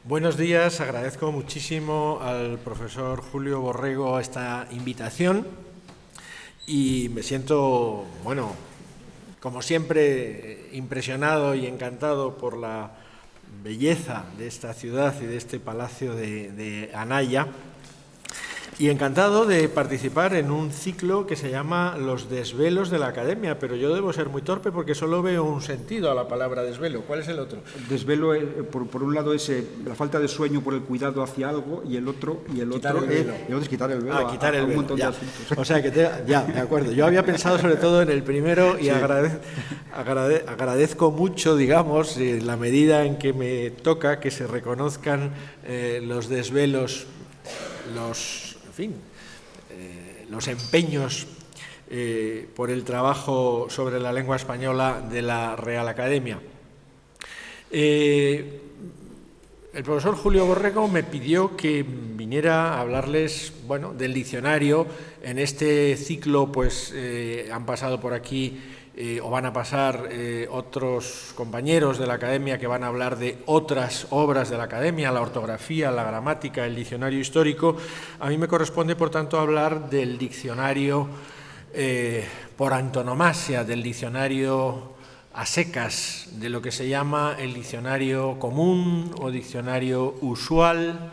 Buenos días, agradezco muchísimo al profesor Julio Borrego esta invitación y me siento, bueno, como siempre, impresionado y encantado por la belleza de esta ciudad y de este palacio de Anaya, y encantado de participar en un ciclo que se llama Los desvelos de la Academia, pero yo debo ser muy torpe porque solo veo un sentido a la palabra desvelo. ¿Cuál es el otro? El desvelo, por un lado, es la falta de sueño por el cuidado hacia algo, y el otro es quitar el velo. Quitar el a un velo, montón ya. de asuntos. O sea que ya, de acuerdo. Yo había pensado sobre todo en el primero y Sí. agradezco mucho, digamos, la medida en que me toca que se reconozcan los desvelos, los empeños por el trabajo sobre la lengua española de la Real Academia. El profesor Julio Borrego me pidió que viniera a hablarles, bueno, del diccionario. En este ciclo, pues, han pasado por aquí o van a pasar otros compañeros de la Academia que van a hablar de otras obras de la Academia, la ortografía, la gramática, el diccionario histórico. A mí me corresponde, por tanto, hablar del diccionario por antonomasia, del diccionario a secas, de lo que se llama el diccionario común o diccionario usual,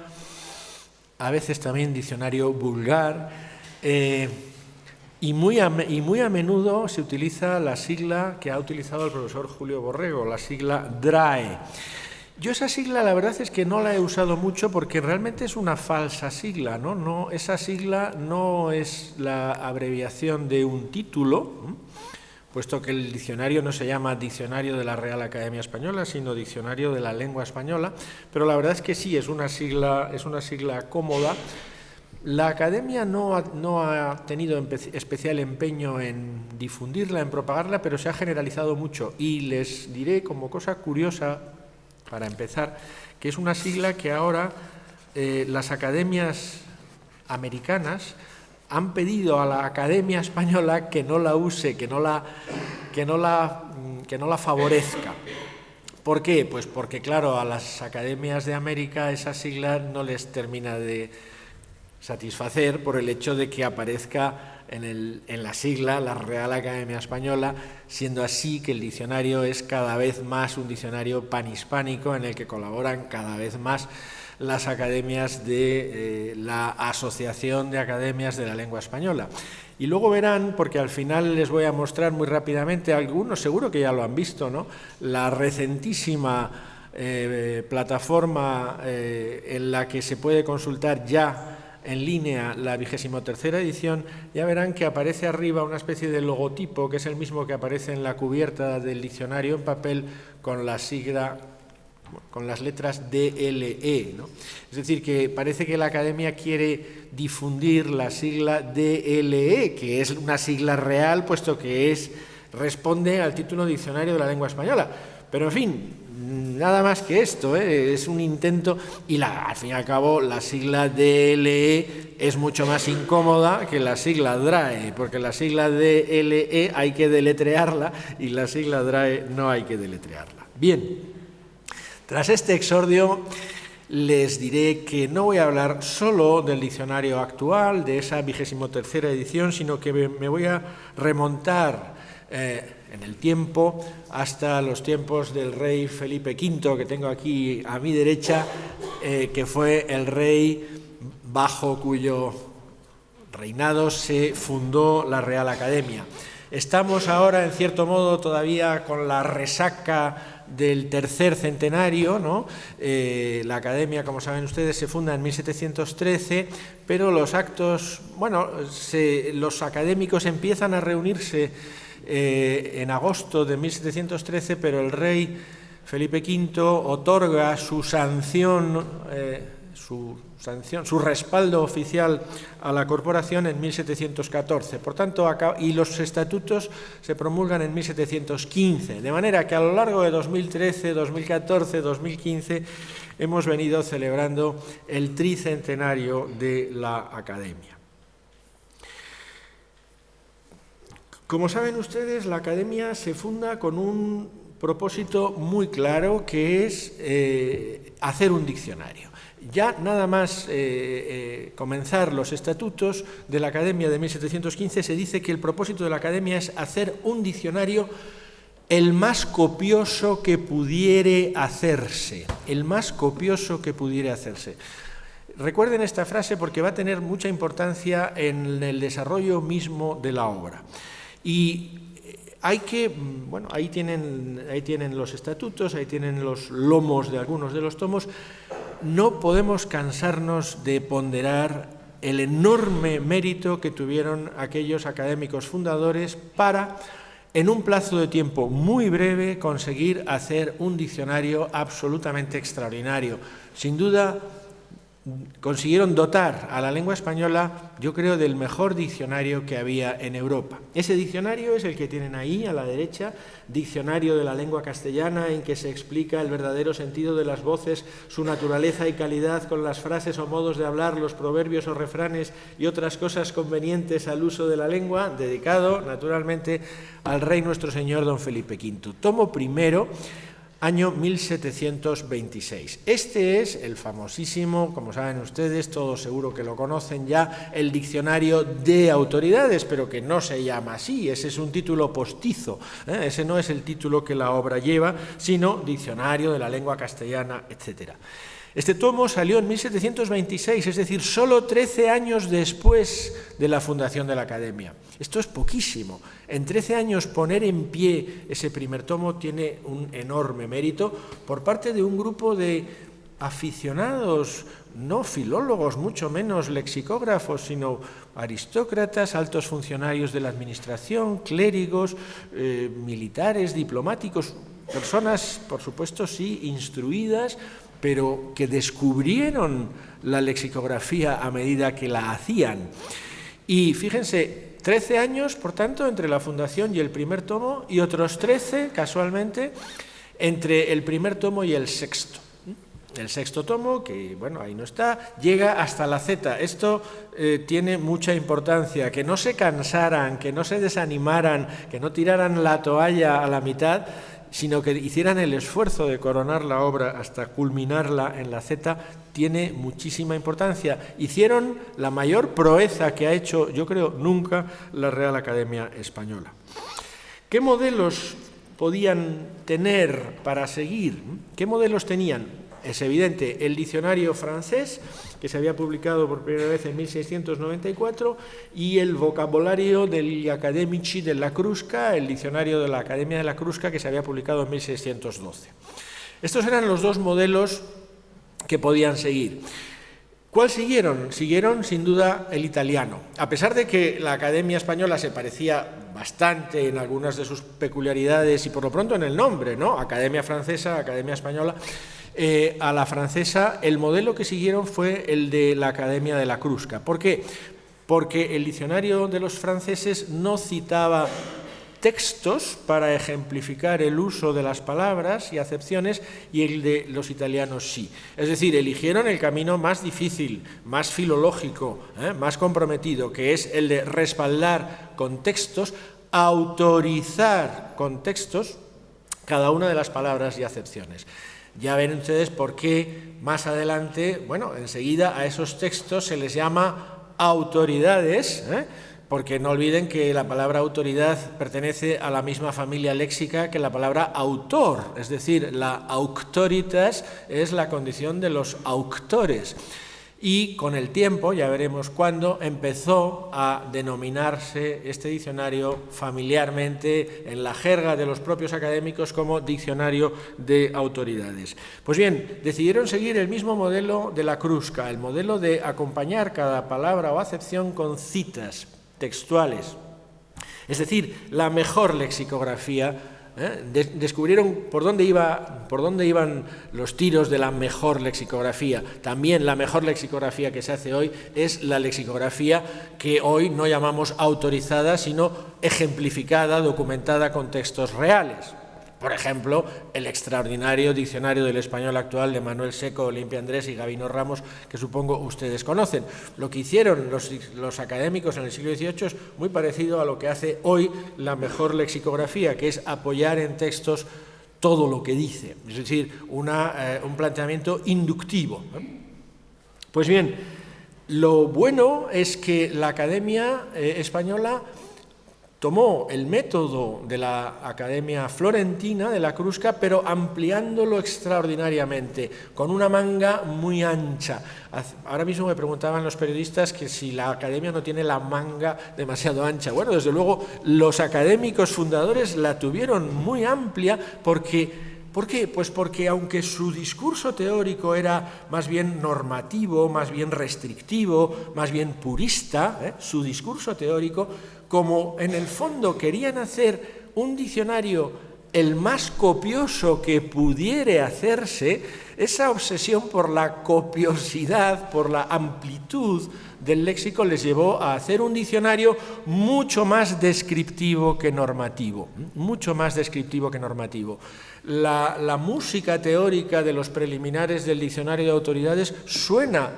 a veces también diccionario vulgar, y muy a menudo se utiliza la sigla que ha utilizado el profesor Julio Borrego, la sigla DRAE. Yo esa sigla la verdad es que no la he usado mucho porque realmente es una falsa sigla, ¿no? Esa sigla no es la abreviación de un título, puesto que el diccionario no se llama Diccionario de la Real Academia Española, sino Diccionario de la Lengua Española, pero la verdad es que sí, es una sigla cómoda. La Academia no ha tenido especial empeño en difundirla, en propagarla, pero se ha generalizado mucho. Y les diré como cosa curiosa, para empezar, que es una sigla que ahora las academias americanas han pedido a la Academia Española que no la use, que no la favorezca. ¿Por qué? Pues porque, claro, a las academias de América esa sigla no les termina de satisfacer por el hecho de que aparezca en la sigla la Real Academia Española, siendo así que el diccionario es cada vez más un diccionario panhispánico en el que colaboran cada vez más las academias de la Asociación de Academias de la Lengua Española. Y luego verán, porque al final les voy a mostrar muy rápidamente, algunos seguro que ya lo han visto, ¿no?, la recentísima plataforma en la que se puede consultar ya en línea la 23ª edición. Ya verán que aparece arriba una especie de logotipo que es el mismo que aparece en la cubierta del diccionario en papel con la sigla, con las letras DLE, ¿no? Es decir, que parece que la Academia quiere difundir la sigla DLE, que es una sigla real, puesto que responde al título Diccionario de la Lengua Española. Pero, en fin, nada más que esto, es un intento, y al fin y al cabo la sigla DLE es mucho más incómoda que la sigla DRAE, porque la sigla DLE hay que deletrearla y la sigla DRAE no hay que deletrearla. Bien, tras este exordio les diré que no voy a hablar solo del diccionario actual, de esa 23ª edición, sino que me voy a remontar en el tiempo hasta los tiempos del rey Felipe V, que tengo aquí a mi derecha, que fue el rey bajo cuyo reinado se fundó la Real Academia. Estamos ahora, en cierto modo, todavía con la resaca del tercer centenario, ¿no? La Academia, como saben ustedes, se funda en 1713, pero los actos, los académicos empiezan a reunirse en agosto de 1713, pero el rey Felipe V otorga su sanción, su respaldo oficial a la corporación en 1714. Por tanto, y los estatutos se promulgan en 1715, de manera que a lo largo de 2013, 2014, 2015 hemos venido celebrando el tricentenario de la Academia. Como saben ustedes, la Academia se funda con un propósito muy claro, que es hacer un diccionario. Ya nada más comenzar los estatutos de la Academia de 1715 se dice que el propósito de la Academia es hacer un diccionario el más copioso que pudiere hacerse, el más copioso que pudiera hacerse. Recuerden esta frase porque va a tener mucha importancia en el desarrollo mismo de la obra. Y hay que, bueno, ahí tienen los estatutos, ahí tienen los lomos de algunos de los tomos. No podemos cansarnos de ponderar el enorme mérito que tuvieron aquellos académicos fundadores para, en un plazo de tiempo muy breve, conseguir hacer un diccionario absolutamente extraordinario. Sin duda, consiguieron dotar a la lengua española, yo creo, del mejor diccionario que había en Europa. Ese diccionario es el que tienen ahí a la derecha, Diccionario de la Lengua Castellana, en que se explica el verdadero sentido de las voces, su naturaleza y calidad con las frases o modos de hablar, los proverbios o refranes y otras cosas convenientes al uso de la lengua, dedicado, naturalmente, al rey nuestro señor don Felipe V. Tomo primero, año 1726. Este es el famosísimo, como saben ustedes, todos seguro que lo conocen ya, el Diccionario de Autoridades, pero que no se llama así, ese es un título postizo, ese no es el título que la obra lleva, sino Diccionario de la Lengua Castellana, etc. Este tomo salió en 1726, es decir, solo 13 años después de la fundación de la Academia. Esto es poquísimo. En 13 años poner en pie ese primer tomo tiene un enorme mérito por parte de un grupo de aficionados, no filólogos, mucho menos lexicógrafos, sino aristócratas, altos funcionarios de la administración, clérigos, militares, diplomáticos, personas, por supuesto, sí, instruidas, pero que descubrieron la lexicografía a medida que la hacían. Y fíjense, 13 años, por tanto, entre la fundación y el primer tomo, y otros 13, casualmente, entre el primer tomo y el sexto. El sexto tomo, que bueno, ahí no está, llega hasta la Z. Esto tiene mucha importancia, que no se cansaran, que no se desanimaran, que no tiraran la toalla a la mitad, sino que hicieran el esfuerzo de coronar la obra hasta culminarla en la Z, tiene muchísima importancia. Hicieron la mayor proeza que ha hecho, yo creo, nunca la Real Academia Española. ¿Qué modelos podían tener para seguir? ¿Qué modelos tenían? Es evidente, el diccionario francés, que se había publicado por primera vez en 1694, y el vocabulario degli Accademici della Crusca, el diccionario de la Academia de la Crusca, que se había publicado en 1612. Estos eran los dos modelos que podían seguir. ¿Cuál siguieron? Siguieron, sin duda, el italiano. A pesar de que la Academia Española se parecía bastante en algunas de sus peculiaridades y por lo pronto en el nombre, ¿no? Academia Francesa, Academia Española. A la francesa, el modelo que siguieron fue el de la Academia de la Crusca. ¿Por qué? Porque el diccionario de los franceses no citaba textos para ejemplificar el uso de las palabras y acepciones, y el de los italianos sí. Es decir, eligieron el camino más difícil, más filológico, más comprometido, que es el de respaldar con textos, autorizar con textos cada una de las palabras y acepciones. Ya ven ustedes por qué más adelante, bueno, enseguida a esos textos se les llama autoridades, porque no olviden que la palabra autoridad pertenece a la misma familia léxica que la palabra autor, es decir, la auctoritas es la condición de los auctores. Y con el tiempo, ya veremos cuándo, empezó a denominarse este diccionario familiarmente en la jerga de los propios académicos como diccionario de autoridades. Pues bien, decidieron seguir el mismo modelo de la Crusca, el modelo de acompañar cada palabra o acepción con citas textuales, es decir, la mejor lexicografía. Descubrieron por dónde iban los tiros de la mejor lexicografía. También la mejor lexicografía que se hace hoy es la lexicografía que hoy no llamamos autorizada, sino ejemplificada, documentada con textos reales. Por ejemplo, el extraordinario Diccionario del Español Actual de Manuel Seco, Olimpia Andrés y Gabino Ramos, que supongo ustedes conocen. Lo que hicieron los académicos en el siglo XVIII es muy parecido a lo que hace hoy la mejor lexicografía, que es apoyar en textos todo lo que dice, es decir, un planteamiento inductivo. Pues bien, lo bueno es que la Academia Española tomó el método de la Academia Florentina, de la Crusca, pero ampliándolo extraordinariamente, con una manga muy ancha. Ahora mismo me preguntaban los periodistas que si la Academia no tiene la manga demasiado ancha. Bueno, desde luego, los académicos fundadores la tuvieron muy amplia porque... ¿Por qué? Pues porque aunque su discurso teórico era más bien normativo, más bien restrictivo, más bien purista, su discurso teórico, como en el fondo querían hacer un diccionario el más copioso que pudiere hacerse, esa obsesión por la copiosidad, por la amplitud del léxico les llevó a hacer un diccionario mucho más descriptivo que normativo, mucho más descriptivo que normativo. La música teórica de los preliminares del diccionario de autoridades suena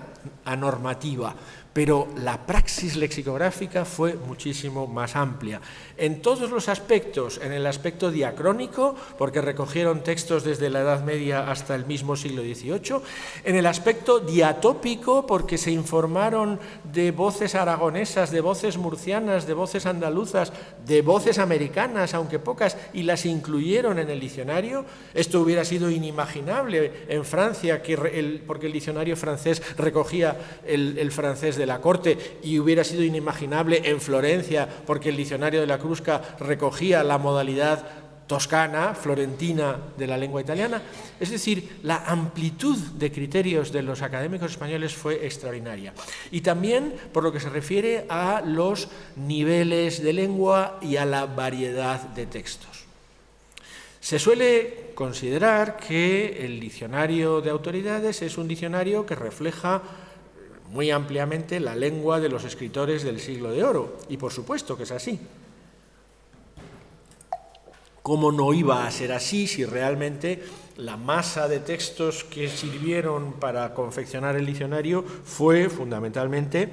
a normativa, pero la praxis lexicográfica fue muchísimo más amplia. En todos los aspectos, en el aspecto diacrónico, porque recogieron textos desde la Edad Media hasta el mismo siglo XVIII, en el aspecto diatópico, porque se informaron de voces aragonesas, de voces murcianas, de voces andaluzas, de voces americanas, aunque pocas, y las incluyeron en el diccionario. Esto hubiera sido inimaginable en Francia, porque el diccionario francés recogía el francés de la corte, y hubiera sido inimaginable en Florencia, porque el diccionario de la Crusca recogía la modalidad toscana, florentina de la lengua italiana. Es decir, la amplitud de criterios de los académicos españoles fue extraordinaria. Y también por lo que se refiere a los niveles de lengua y a la variedad de textos. Se suele considerar que el diccionario de autoridades es un diccionario que refleja muy ampliamente la lengua de los escritores del Siglo de Oro, y por supuesto que es así. ¿Cómo no iba a ser así si realmente la masa de textos que sirvieron para confeccionar el diccionario fue fundamentalmente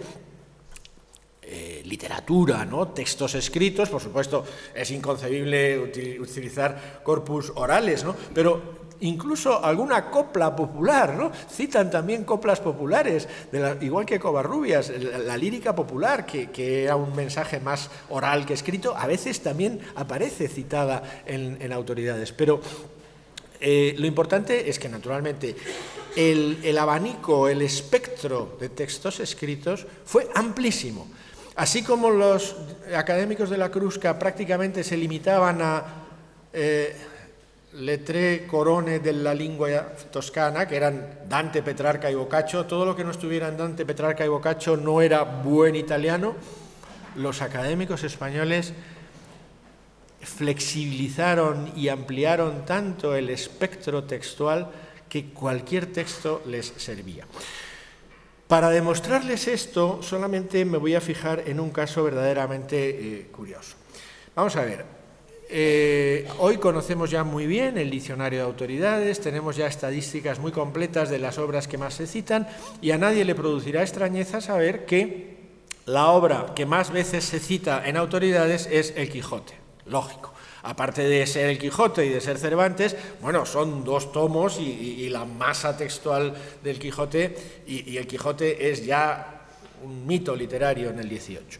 literatura, ¿no? Textos escritos? Por supuesto, es inconcebible utilizar corpus orales, ¿no? Pero incluso alguna copla popular, ¿no? Citan también coplas populares, igual que Covarrubias, la lírica popular, que era un mensaje más oral que escrito, a veces también aparece citada en autoridades. Pero lo importante es que, naturalmente, el abanico, el espectro de textos escritos fue amplísimo. Así como los académicos de la Crusca prácticamente se limitaban a le tre corone della lingua toscana, que eran Dante, Petrarca y Boccaccio, todo lo que no estuviera en Dante, Petrarca y Boccaccio no era buen italiano, los académicos españoles flexibilizaron y ampliaron tanto el espectro textual que cualquier texto les servía. Para demostrarles esto, solamente me voy a fijar en un caso verdaderamente curioso. Vamos a ver. Hoy conocemos ya muy bien el diccionario de autoridades, tenemos ya estadísticas muy completas de las obras que más se citan, y a nadie le producirá extrañeza saber que la obra que más veces se cita en autoridades es El Quijote, lógico. Aparte de ser El Quijote y de ser Cervantes, bueno, son 2 tomos y la masa textual del Quijote, y El Quijote es ya un mito literario en el XVIII.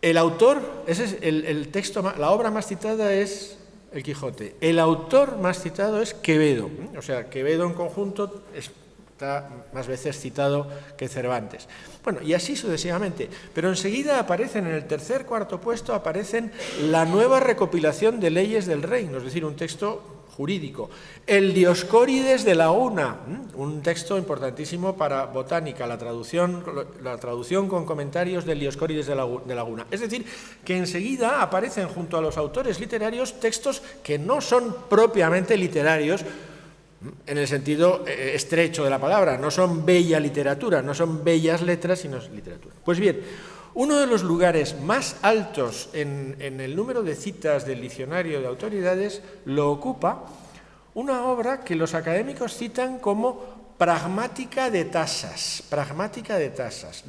El autor, ese es el texto, la obra más citada es El Quijote. El autor más citado es Quevedo, o sea, Quevedo en conjunto está más veces citado que Cervantes. Bueno, y así sucesivamente. Pero enseguida aparecen, en el tercer, cuarto puesto, aparecen la nueva recopilación de leyes del reino, es decir, un texto jurídico. El Dioscórides de Laguna, un texto importantísimo para botánica, la traducción con comentarios del Dioscórides de Laguna. Es decir, que enseguida aparecen junto a los autores literarios textos que no son propiamente literarios, en el sentido estrecho de la palabra, no son bella literatura, no son bellas letras, sino literatura. Pues bien, uno de los lugares más altos en el número de citas del diccionario de autoridades lo ocupa una obra que los académicos citan como pragmática de tasas,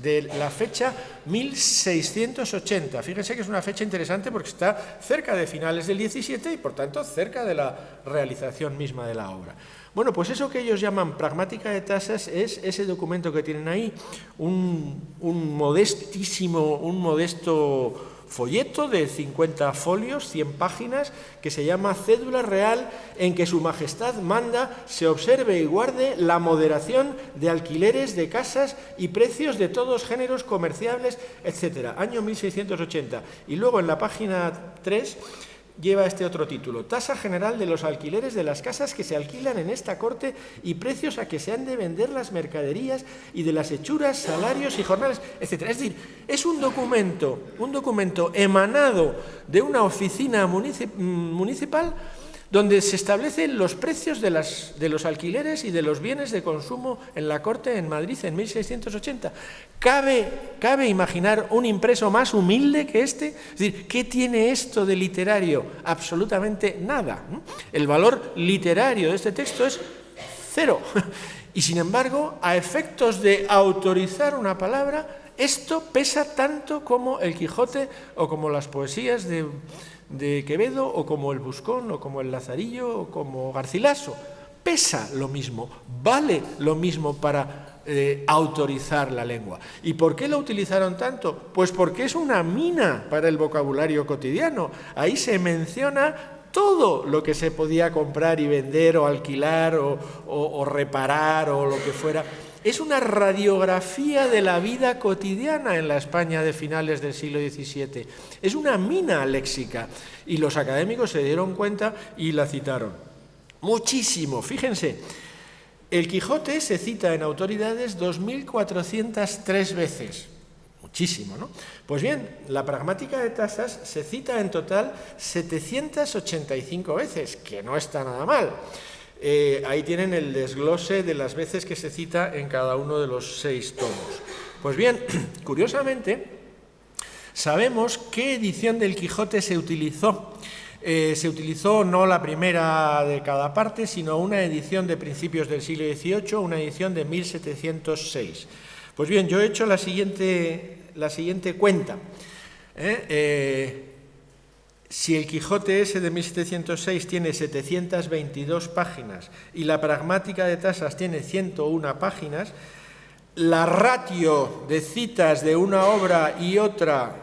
de la fecha 1680. Fíjense que es una fecha interesante porque está cerca de finales del 17 y, por tanto, cerca de la realización misma de la obra. Bueno, pues eso que ellos llaman pragmática de tasas es ese documento que tienen ahí, un modesto folleto de 50 folios, 100 páginas, que se llama Cédula Real, en que Su Majestad manda se observe y guarde la moderación de alquileres de casas y precios de todos géneros comerciables, etcétera. Año 1680. Y luego en la página 3 lleva este otro título: Tasa general de los alquileres de las casas que se alquilan en esta corte y precios a que se han de vender las mercaderías y de las hechuras, salarios y jornales, etc. Es decir, es un documento emanado de una oficina municipal donde se establecen los precios de los alquileres y de los bienes de consumo en la corte en Madrid en 1680. ¿Cabe imaginar un impreso más humilde que este? Es decir, ¿qué tiene esto de literario? Absolutamente nada. El valor literario de este texto es cero. Y sin embargo, a efectos de autorizar una palabra, esto pesa tanto como el Quijote o como las poesías de Quevedo, o como el Buscón, o como el Lazarillo, o como Garcilaso. Pesa lo mismo, vale lo mismo para autorizar la lengua. ¿Y por qué lo utilizaron tanto? Pues porque es una mina para el vocabulario cotidiano. Ahí se menciona todo lo que se podía comprar y vender, o alquilar, o reparar, o lo que fuera. Es una radiografía de la vida cotidiana en la España de finales del siglo XVII. Es una mina léxica. Y los académicos se dieron cuenta y la citaron. Muchísimo. Fíjense, el Quijote se cita en Autoridades 2.403 veces. Muchísimo, ¿no? Pues bien, la pragmática de tasas se cita en total 785 veces, que no está nada mal. Ahí tienen el desglose de las veces que se cita en cada uno de los 6 tomos. Pues bien, curiosamente, sabemos qué edición del Quijote se utilizó. Se utilizó no la primera de cada parte, sino una edición de principios del siglo XVIII, una edición de 1706. Pues bien, yo he hecho la siguiente cuenta. Si el Quijote ese de 1706 tiene 722 páginas y la pragmática de tasas tiene 101 páginas, la ratio de citas de una obra y otra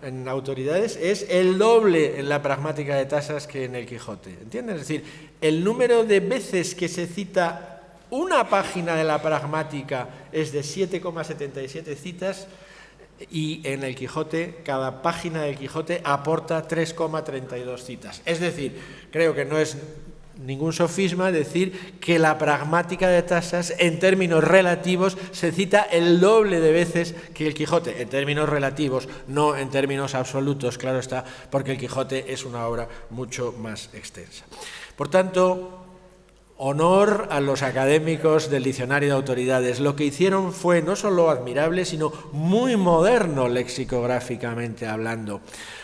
en Autoridades es el doble en la pragmática de tasas que en el Quijote. ¿Entienden? Es decir, el número de veces que se cita una página de la pragmática es de 7,77 citas, y en el Quijote, cada página del Quijote aporta 3,32 citas. Es decir, creo que no es ningún sofisma decir que la pragmática de tasas, en términos relativos, se cita el doble de veces que el Quijote. En términos relativos, no en términos absolutos, claro está, porque el Quijote es una obra mucho más extensa. Por tanto, honor a los académicos del Diccionario de Autoridades. Lo que hicieron fue no solo admirable, sino muy moderno lexicográficamente hablando.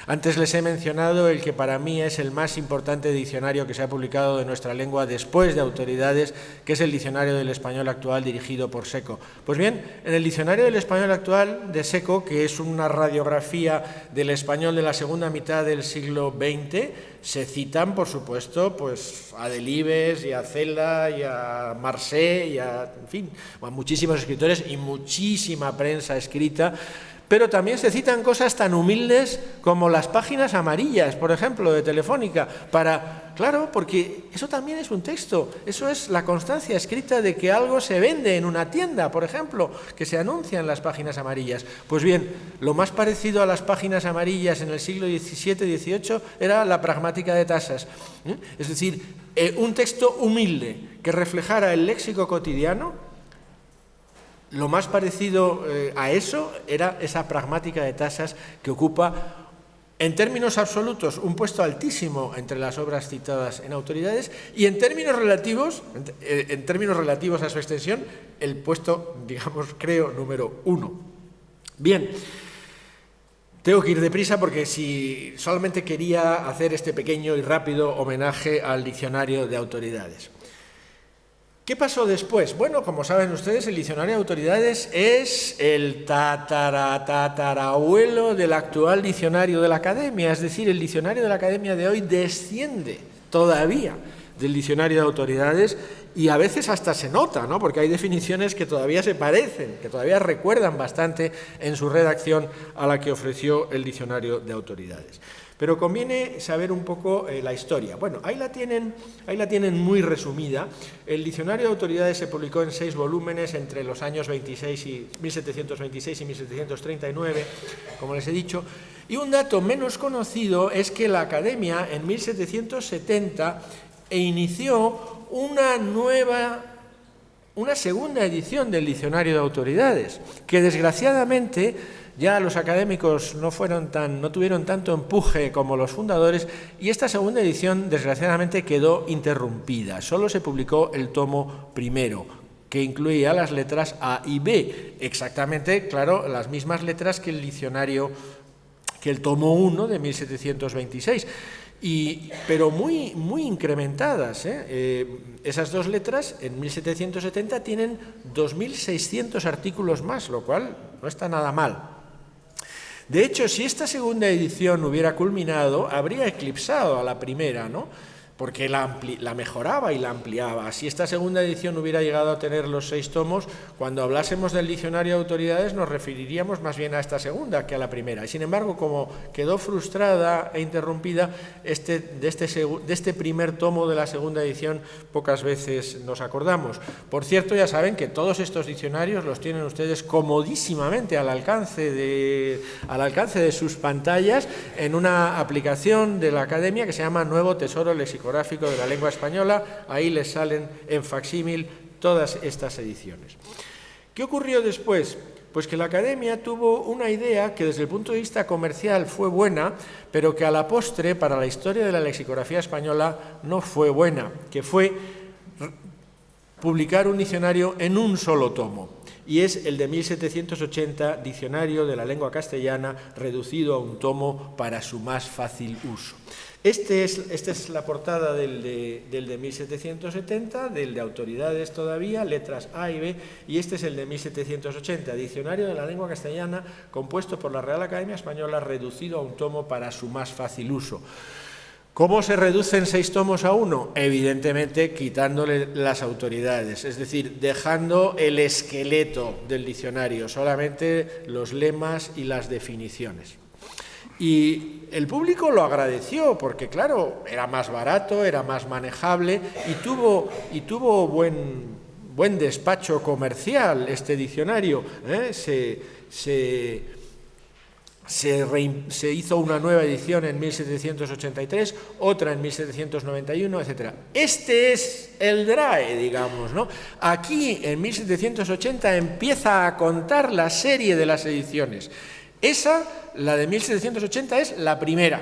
Antes les he mencionado el que para mí es el más importante diccionario que se ha publicado de nuestra lengua después de Autoridades, que es el Diccionario del Español Actual dirigido por Seco. Pues bien, en el Diccionario del Español Actual de Seco, que es una radiografía del español de la segunda mitad del siglo XX, se citan, por supuesto, pues a Delibes y a Cela y a Marcé y a muchísimos escritores y muchísima prensa escrita, pero también se citan cosas tan humildes como las páginas amarillas, por ejemplo, de Telefónica, claro, porque eso también es un texto, eso es la constancia escrita de que algo se vende en una tienda, por ejemplo, que se anuncia en las páginas amarillas. Pues bien, lo más parecido a las páginas amarillas en el siglo XVII-XVIII era la pragmática de tasas, es decir, un texto humilde que reflejara el léxico cotidiano. Lo más parecido a eso era esa pragmática de tasas que ocupa, en términos absolutos, un puesto altísimo entre las obras citadas en Autoridades y en términos relativos a su extensión, el puesto, digamos, creo, número 1. Bien, tengo que ir deprisa porque solamente quería hacer este pequeño y rápido homenaje al Diccionario de Autoridades. ¿Qué pasó después? Bueno, como saben ustedes, el diccionario de autoridades es el tatarabuelo del actual diccionario de la Academia, es decir, el diccionario de la Academia de hoy desciende todavía del diccionario de autoridades y a veces hasta se nota, ¿no? Porque hay definiciones que todavía se parecen, que todavía recuerdan bastante en su redacción a la que ofreció el diccionario de autoridades. Pero conviene saber un poco la historia. Bueno, ahí la tienen muy resumida. El diccionario de autoridades se publicó en 6 volúmenes entre los años 1726 y 1739, como les he dicho. Y un dato menos conocido es que la Academia en 1770 inició una segunda edición del diccionario de autoridades, que desgraciadamente ya los académicos no tuvieron tanto empuje como los fundadores, y esta segunda edición desgraciadamente quedó interrumpida. Solo se publicó el tomo primero, que incluía las letras A y B, exactamente, claro, las mismas letras que el tomo 1 de 1726. Pero muy incrementadas. Esas 2 letras en 1770 tienen 2.600 artículos más, lo cual no está nada mal. De hecho, si esta segunda edición hubiera culminado, habría eclipsado a la primera, ¿no? Porque la mejoraba y la ampliaba. Si esta segunda edición hubiera llegado a tener los 6 tomos, cuando hablásemos del diccionario de autoridades nos referiríamos más bien a esta segunda que a la primera. Y sin embargo, como quedó frustrada e interrumpida, de este primer tomo de la segunda edición pocas veces nos acordamos. Por cierto, ya saben que todos estos diccionarios los tienen ustedes comodísimamente al alcance de sus pantallas en una aplicación de la Academia que se llama Nuevo Tesoro Lexicográfico de la Lengua Española. Ahí les salen en facsímil todas estas ediciones. ¿Qué ocurrió después? Pues que la Academia tuvo una idea que desde el punto de vista comercial fue buena, pero que a la postre, para la historia de la lexicografía española, no fue buena, que fue publicar un diccionario en un solo tomo. Y es el de 1780, Diccionario de la Lengua Castellana, reducido a un tomo para su más fácil uso. Esta es la portada del de 1770, del de autoridades todavía, letras A y B, y este es el de 1780, Diccionario de la Lengua Castellana, compuesto por la Real Academia Española, reducido a un tomo para su más fácil uso. ¿Cómo se reducen 6 tomos a 1? Evidentemente quitándole las autoridades, es decir, dejando el esqueleto del diccionario, solamente los lemas y las definiciones. Y el público lo agradeció porque, claro, era más barato, era más manejable y tuvo buen despacho comercial este diccionario. Se hizo una nueva edición en 1783, otra en 1791, etc. Este es el DRAE, digamos, ¿no? Aquí, en 1780, empieza a contar la serie de las ediciones. La de 1780, es la primera,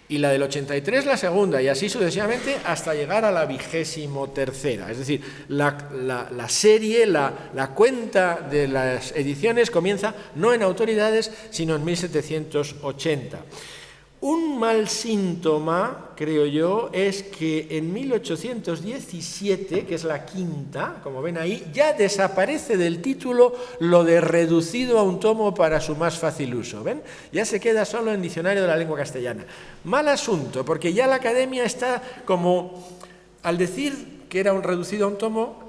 y la del 83 la segunda, y así sucesivamente hasta llegar a la 23ª. Es decir, la serie, la cuenta de las ediciones comienza no en autoridades, sino en 1780. Un mal síntoma, creo yo, es que en 1817, que es la quinta, como ven ahí, ya desaparece del título lo de reducido a un tomo para su más fácil uso. ¿Ven? Ya se queda solo en Diccionario de la Lengua Castellana. Mal asunto, porque ya la Academia está como, al decir que era un reducido a un tomo,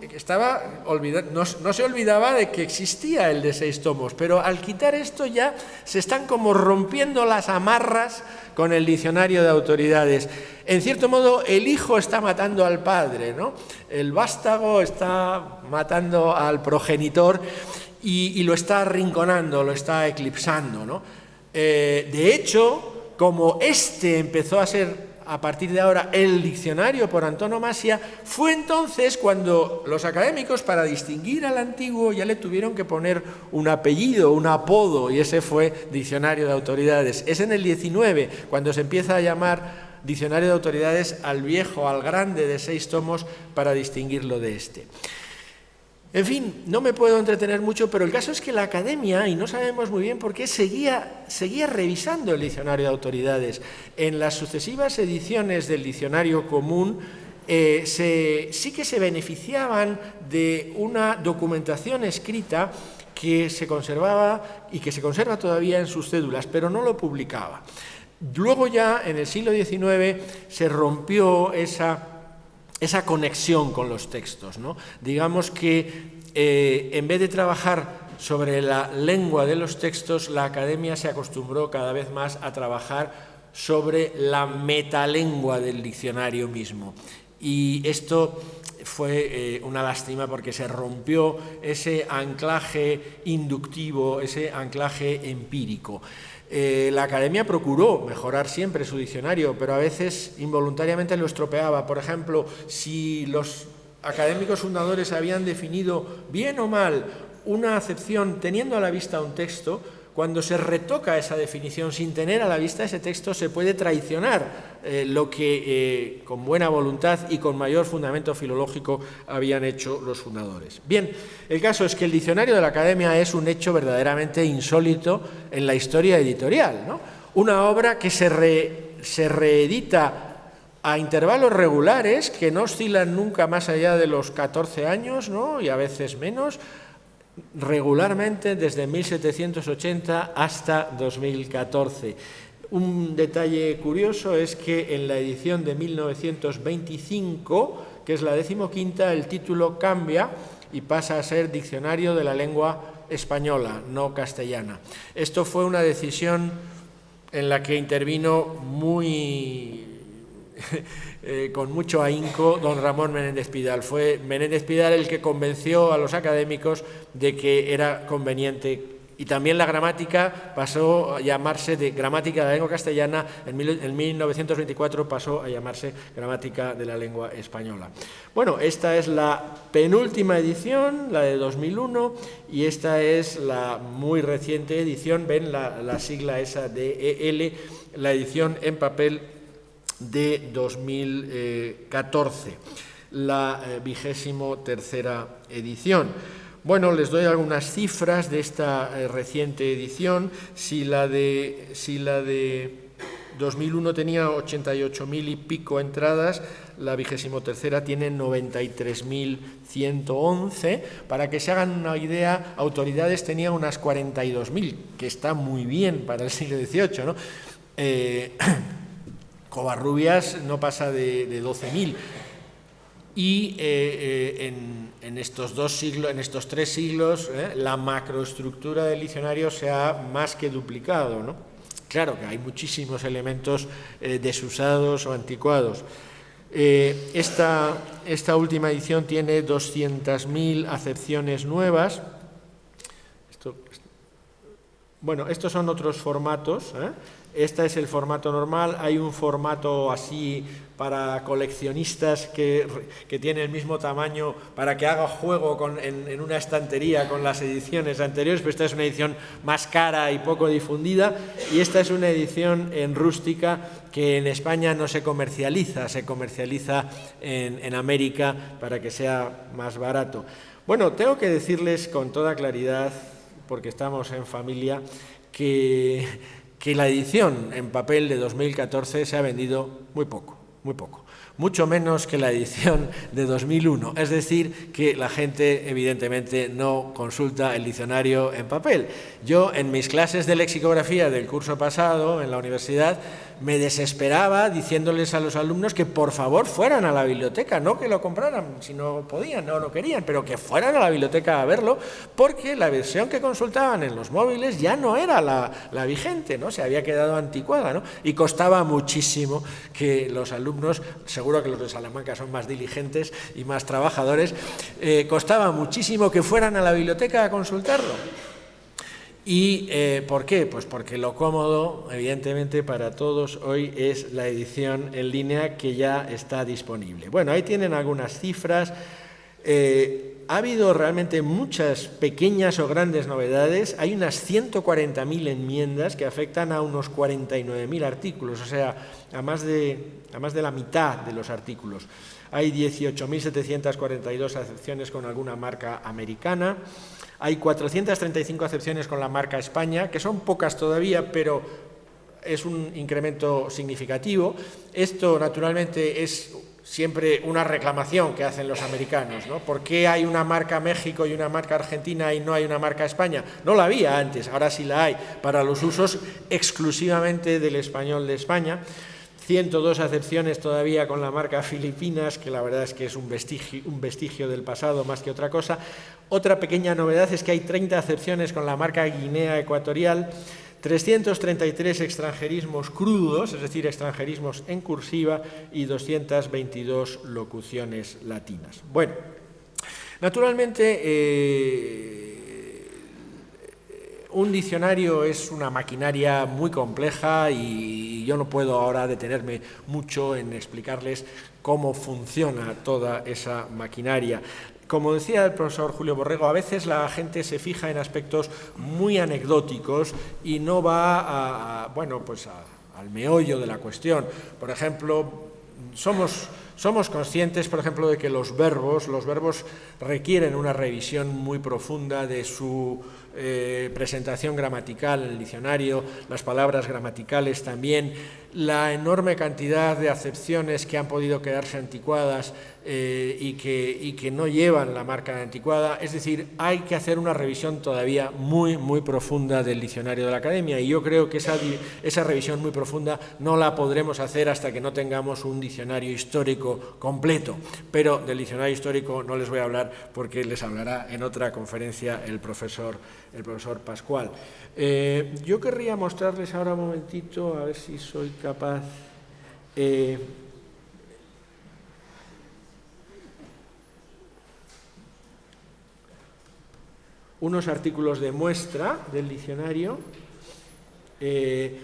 no se olvidaba de que existía el de 6 tomos, pero al quitar esto ya se están como rompiendo las amarras con el diccionario de autoridades. En cierto modo, el hijo está matando al padre, ¿no? El vástago está matando al progenitor y lo está arrinconando, lo está eclipsando, ¿no? De hecho, como empezó a ser a partir de ahora el diccionario por antonomasia, fue entonces cuando los académicos, para distinguir al antiguo, ya le tuvieron que poner un apellido, un apodo, y ese fue Diccionario de Autoridades. Es en el 19 cuando se empieza a llamar Diccionario de Autoridades al viejo, al grande de 6 tomos, para distinguirlo de este. En fin, no me puedo entretener mucho, pero el caso es que la Academia, y no sabemos muy bien por qué, seguía revisando el Diccionario de Autoridades. En las sucesivas ediciones del Diccionario Común sí que se beneficiaban de una documentación escrita que se conservaba y que se conserva todavía en sus cédulas, pero no lo publicaba. Luego ya, en el siglo XIX, se rompió esa conexión con los textos, ¿no? Digamos que en vez de trabajar sobre la lengua de los textos, la academia se acostumbró cada vez más a trabajar sobre la metalengua del diccionario mismo. Y esto fue una lástima porque se rompió ese anclaje inductivo, ese anclaje empírico. La academia procuró mejorar siempre su diccionario, pero a veces involuntariamente lo estropeaba. Por ejemplo, si los académicos fundadores habían definido bien o mal una acepción teniendo a la vista un texto, cuando se retoca esa definición sin tener a la vista ese texto, se puede traicionar lo que con buena voluntad y con mayor fundamento filológico habían hecho los fundadores. Bien, el caso es que el diccionario de la Academia es un hecho verdaderamente insólito en la historia editorial, ¿no? Una obra que se reedita a intervalos regulares, que no oscilan nunca más allá de los 14 años, ¿no? Y a veces menos, regularmente desde 1780 hasta 2014. Un detalle curioso es que en la edición de 1925, que es la 15ª, el título cambia y pasa a ser Diccionario de la Lengua Española, no castellana. Esto fue una decisión en la que intervino con mucho ahínco don Ramón Menéndez Pidal. Fue Menéndez Pidal el que convenció a los académicos de que era conveniente, y también la gramática pasó a llamarse de Gramática de la Lengua Castellana, en 1924 pasó a llamarse Gramática de la Lengua Española. Bueno, esta es la penúltima edición, la de 2001, y esta es la muy reciente edición, ven la sigla esa de EL, la edición en papel de 2014, la 23ª edición. Bueno, les doy algunas cifras de esta reciente edición. Si la de 2001 tenía 88.000 y pico entradas, la 23ª tiene 93.111. Para que se hagan una idea, Autoridades tenía unas 42.000, que está muy bien para el siglo XVIII, ¿no? Covarrubias no pasa de 12.000. Y en estos 3 siglos, la macroestructura del diccionario se ha más que duplicado, ¿no? Claro que hay muchísimos elementos desusados o anticuados. Esta última edición tiene 200.000 acepciones nuevas. Bueno, estos son otros formatos, ¿eh? Este es el formato normal. Hay un formato así para coleccionistas que tiene el mismo tamaño para que haga juego en una estantería con las ediciones anteriores, pero esta es una edición más cara y poco difundida, y esta es una edición en rústica que en España no se comercializa, se comercializa en América para que sea más barato. Bueno, tengo que decirles con toda claridad, porque estamos en familia, que la edición en papel de 2014 se ha vendido muy poco, mucho menos que la edición de 2001, es decir, que la gente evidentemente no consulta el diccionario en papel. Yo en mis clases de lexicografía del curso pasado en la universidad me desesperaba diciéndoles a los alumnos que por favor fueran a la biblioteca, no que lo compraran si no podían, no querían, pero que fueran a la biblioteca a verlo, porque la versión que consultaban en los móviles ya no era la vigente, ¿no? Se había quedado anticuada, ¿no? Y costaba muchísimo que los alumnos, seguro que los de Salamanca son más diligentes y más trabajadores, costaba muchísimo que fueran a la biblioteca a consultarlo. ¿Y por qué? Pues porque lo cómodo, evidentemente, para todos hoy es la edición en línea que ya está disponible. Bueno, ahí tienen algunas cifras. Ha habido realmente muchas pequeñas o grandes novedades. Hay unas 140.000 enmiendas que afectan a unos 49.000 artículos, o sea, a más de la mitad de los artículos. Hay 18.742 acepciones con alguna marca americana. Hay 435 acepciones con la marca España, que son pocas todavía, pero es un incremento significativo. Esto, naturalmente, siempre una reclamación que hacen los americanos, ¿no? ¿Por qué hay una marca México y una marca Argentina y no hay una marca España? No la había antes, ahora sí la hay, para los usos exclusivamente del español de España. 102 acepciones todavía con la marca Filipinas, que la verdad es que es un vestigio del pasado más que otra cosa. Otra pequeña novedad es que hay 30 acepciones con la marca Guinea Ecuatorial, 333 extranjerismos crudos, es decir, extranjerismos en cursiva, y 222 locuciones latinas. Bueno, naturalmente un diccionario es una maquinaria muy compleja y yo no puedo ahora detenerme mucho en explicarles cómo funciona toda esa maquinaria. Como decía el profesor Julio Borrego, a veces la gente se fija en aspectos muy anecdóticos y no va al meollo de la cuestión. Por ejemplo, somos conscientes, por ejemplo, de que los verbos requieren una revisión muy profunda de su presentación gramatical en el diccionario, las palabras gramaticales también, la enorme cantidad de acepciones que han podido quedarse anticuadas y que no llevan la marca de anticuada. Es decir, hay que hacer una revisión todavía muy, muy profunda del diccionario de la Academia, y yo creo que esa revisión muy profunda no la podremos hacer hasta que no tengamos un diccionario histórico completo. Pero del diccionario histórico no les voy a hablar porque les hablará en otra conferencia el profesor Pascual. Yo querría mostrarles ahora un momentito, a ver si soy capaz. Unos artículos de muestra del diccionario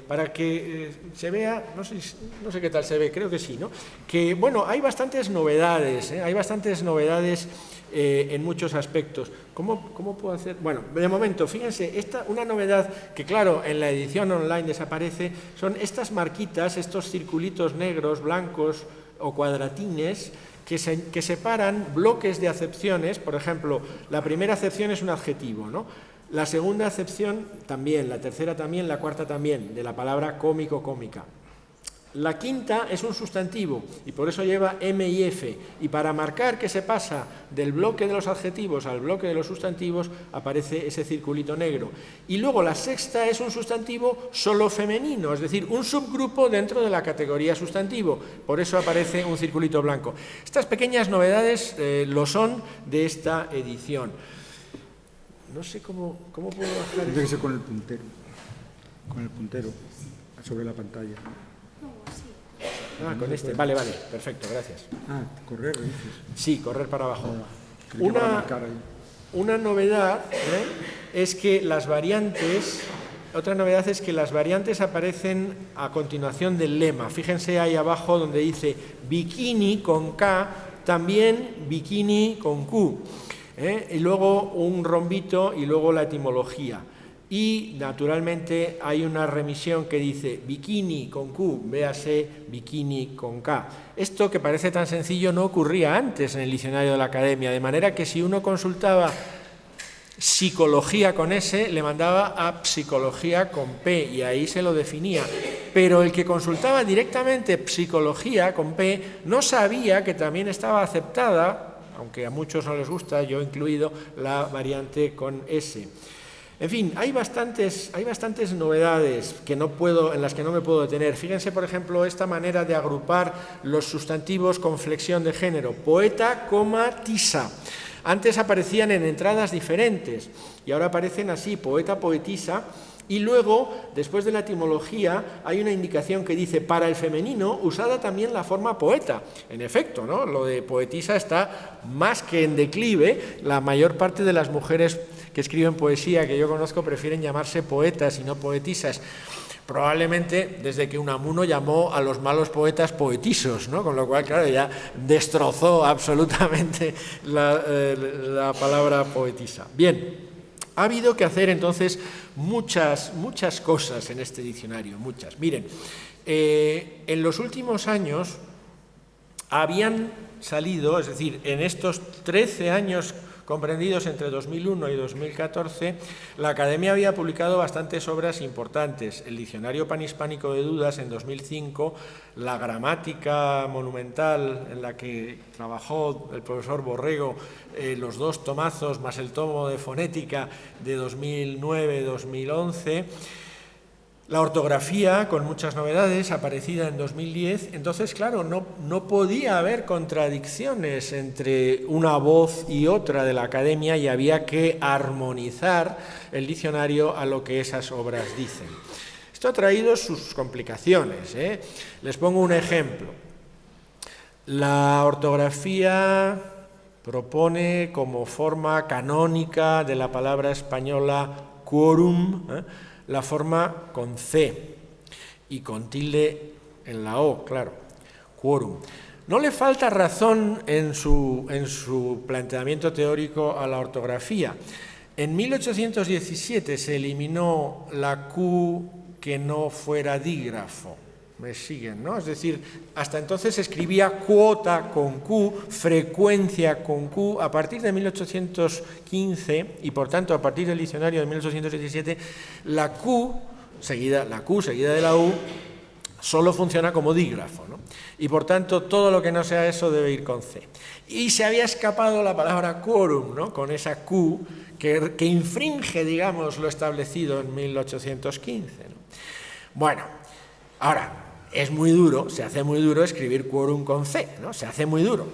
para que se vea, no sé qué tal se ve, creo que sí, ¿no? Que, bueno, hay bastantes novedades, en muchos aspectos. ¿Cómo puedo hacer? Bueno, de momento, fíjense, una novedad que, claro, en la edición online desaparece, son estas marquitas, estos circulitos negros, blancos o cuadratines, que separan bloques de acepciones. Por ejemplo, la primera acepción es un adjetivo, ¿no? La segunda acepción también, la tercera también, la cuarta también, de la palabra cómico, cómica. La quinta es un sustantivo y por eso lleva M y F, y para marcar que se pasa del bloque de los adjetivos al bloque de los sustantivos aparece ese circulito negro. Y luego la sexta es un sustantivo solo femenino, es decir, un subgrupo dentro de la categoría sustantivo, por eso aparece un circulito blanco. Estas pequeñas novedades lo son de esta edición. No sé cómo puedo bajar. Tiene que ser con el puntero sobre la pantalla. Con este, vale, perfecto, gracias. Correr, dices. Sí, correr para abajo. Una novedad es que las variantes, aparecen a continuación del lema. Fíjense ahí abajo donde dice bikini con K, también bikini con Q. Y luego un rombito y luego la etimología. Y, naturalmente, hay una remisión que dice bikini con Q, véase bikini con K. Esto, que parece tan sencillo, no ocurría antes en el diccionario de la Academia, de manera que si uno consultaba psicología con S, le mandaba a psicología con P, y ahí se lo definía. Pero el que consultaba directamente psicología con P no sabía que también estaba aceptada, aunque a muchos no les gusta, yo incluido, la variante con S. En fin, hay bastantes novedades en las que no me puedo detener. Fíjense, por ejemplo, esta manera de agrupar los sustantivos con flexión de género. Poeta, tisa. Antes aparecían en entradas diferentes y ahora aparecen así, poeta, poetisa. Y luego, después de la etimología, hay una indicación que dice para el femenino, usada también la forma poeta. En efecto, ¿no? Lo de poetisa está más que en declive. La mayor parte de las mujeres que escriben poesía que yo conozco prefieren llamarse poetas y no poetisas. Probablemente desde que Unamuno llamó a los malos poetas poetisos, ¿no? Con lo cual, claro, ya destrozó absolutamente la palabra poetisa. Bien, ha habido que hacer entonces muchas cosas en este diccionario, muchas. Miren, en los últimos años habían salido, es decir, en estos 13 años comprendidos entre 2001 y 2014, la Academia había publicado bastantes obras importantes. El Diccionario Panhispánico de Dudas en 2005, la gramática monumental en la que trabajó el profesor Borrego, los 2 tomazos más el tomo de fonética de 2009-2011, la ortografía, con muchas novedades, aparecida en 2010. Entonces, claro, no podía haber contradicciones entre una voz y otra de la Academia y había que armonizar el diccionario a lo que esas obras dicen. Esto ha traído sus complicaciones, ¿eh? Les pongo un ejemplo. La ortografía propone como forma canónica de la palabra española quorum, la forma con C y con tilde en la O, claro, quorum. No le falta razón en su planteamiento teórico a la ortografía. En 1817 se eliminó la Q que no fuera dígrafo. Me siguen, ¿no? Es decir, hasta entonces se escribía cuota con Q, frecuencia con Q. A partir de 1815, y por tanto a partir del diccionario de 1817, la Q seguida de la U solo funciona como dígrafo, ¿no? Y por tanto todo lo que no sea eso debe ir con C. Y se había escapado la palabra quorum, ¿no? Con esa Q que infringe, digamos, lo establecido en 1815, ¿no? Bueno, ahora, es muy duro, se hace muy duro escribir quorum con C, ¿no? Se hace muy duro.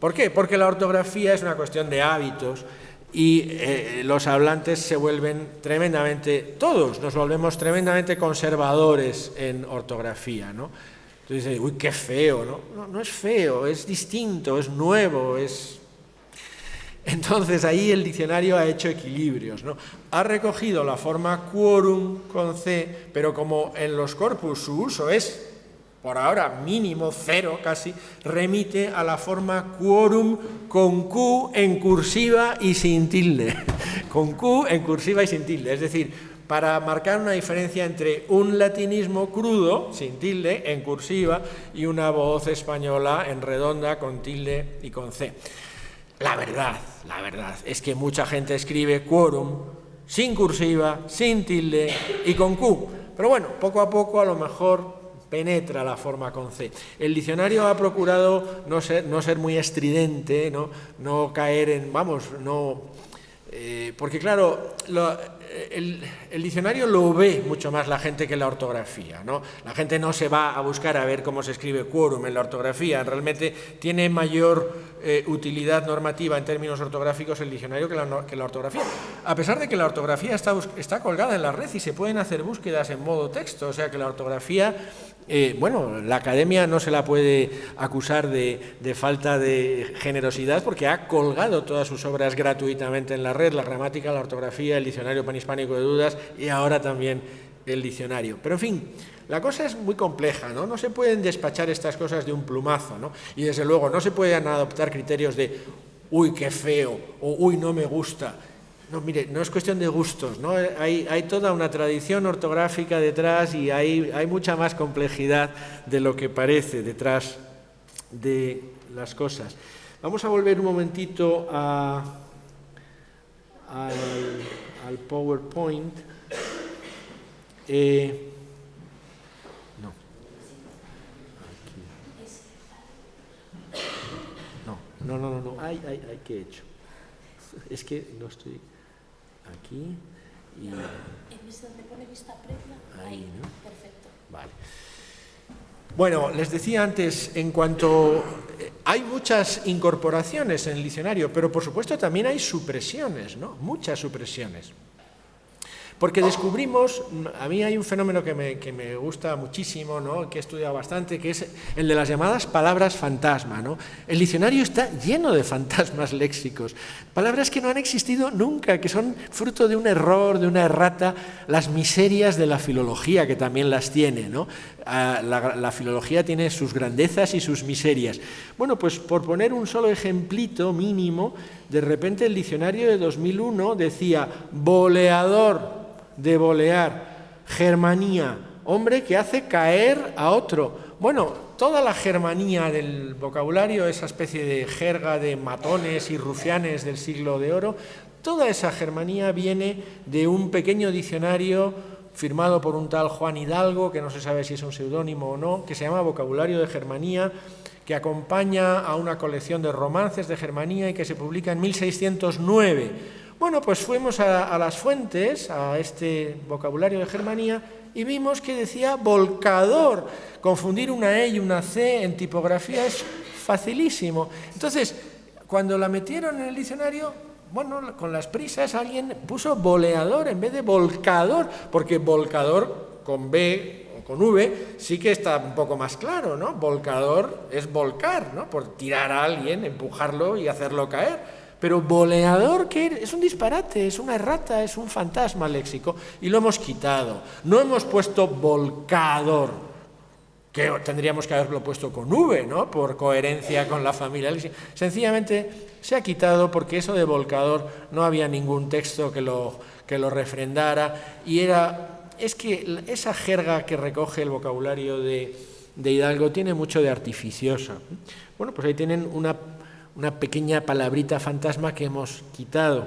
¿Por qué? Porque la ortografía es una cuestión de hábitos y los hablantes se vuelven todos nos volvemos tremendamente conservadores en ortografía, ¿no? Entonces dice, uy, qué feo, ¿no? No es feo, es distinto, es nuevo, es... Entonces ahí el diccionario ha hecho equilibrios, ¿no? Ha recogido la forma quorum con C, pero como en los corpus su uso es, por ahora, mínimo, 0 casi, remite a la forma quorum con Q en cursiva y sin tilde. Con Q en cursiva y sin tilde. Es decir, para marcar una diferencia entre un latinismo crudo, sin tilde, en cursiva, y una voz española en redonda, con tilde y con C. La verdad es que mucha gente escribe quorum sin cursiva, sin tilde y con Q. Pero bueno, poco a poco a lo mejor penetra la forma con C. El diccionario ha procurado no ser muy estridente, no caer en, porque claro, el diccionario lo ve mucho más la gente que la ortografía, ¿no? La gente no se va a buscar a ver cómo se escribe quorum en la ortografía, realmente tiene mayor utilidad normativa en términos ortográficos el diccionario que la ortografía. A pesar de que la ortografía está colgada en la red y se pueden hacer búsquedas en modo texto, o sea que la ortografía, la Academia no se la puede acusar de falta de generosidad porque ha colgado todas sus obras gratuitamente en la red, la gramática, la ortografía, el diccionario panhispánico de dudas y ahora también el diccionario. Pero en fin, la cosa es muy compleja, ¿no? No se pueden despachar estas cosas de un plumazo, ¿no? Y desde luego no se pueden adoptar criterios de uy, qué feo, o uy, no me gusta. No, mire, no es cuestión de gustos, ¿no? Hay toda una tradición ortográfica detrás y hay mucha más complejidad de lo que parece detrás de las cosas. Vamos a volver un momentito al PowerPoint. No. Ay, ¿qué he hecho? Es que no estoy aquí y... ¿En donde pone vista previa? Ahí, ¿no? Perfecto. Vale. Bueno, les decía antes, en cuanto... hay muchas incorporaciones en el diccionario, pero por supuesto también hay supresiones, ¿no? Muchas supresiones. Porque descubrimos, a mí hay un fenómeno que me gusta muchísimo, ¿no? Que he estudiado bastante, que es el de las llamadas palabras fantasma, ¿no? El diccionario está lleno de fantasmas léxicos, palabras que no han existido nunca, que son fruto de un error, de una errata, las miserias de la filología, que también las tiene, ¿no? La filología tiene sus grandezas y sus miserias. Bueno, pues por poner un solo ejemplito mínimo, de repente el diccionario de 2001 decía boleador, de bolear, germanía, hombre que hace caer a otro. Bueno, toda la germanía del vocabulario, esa especie de jerga de matones y rufianes del siglo de oro, toda esa germanía viene de un pequeño diccionario firmado por un tal Juan Hidalgo, que no se sabe si es un seudónimo o no, que se llama Vocabulario de Germanía, que acompaña a una colección de romances de Germanía y que se publica en 1609. Bueno, pues fuimos a las fuentes, a este Vocabulario de Germanía, y vimos que decía volcador. Confundir una E y una C en tipografía es facilísimo. Entonces, cuando la metieron en el diccionario, bueno, con las prisas alguien puso boleador en vez de volcador, porque volcador con B o con V sí que está un poco más claro, ¿no? Volcador es volcar, ¿no? Por tirar a alguien, empujarlo y hacerlo caer. Pero boleador, ¿qué? Es un disparate, es una errata, es un fantasma léxico, y lo hemos quitado. No hemos puesto volcador, que tendríamos que haberlo puesto con V, ¿no? Por coherencia con la familia. Sencillamente se ha quitado porque eso de volcador no había ningún texto que lo refrendara, y es que esa jerga que recoge el vocabulario de Hidalgo tiene mucho de artificiosa. Bueno, pues ahí tienen una pequeña palabrita fantasma que hemos quitado.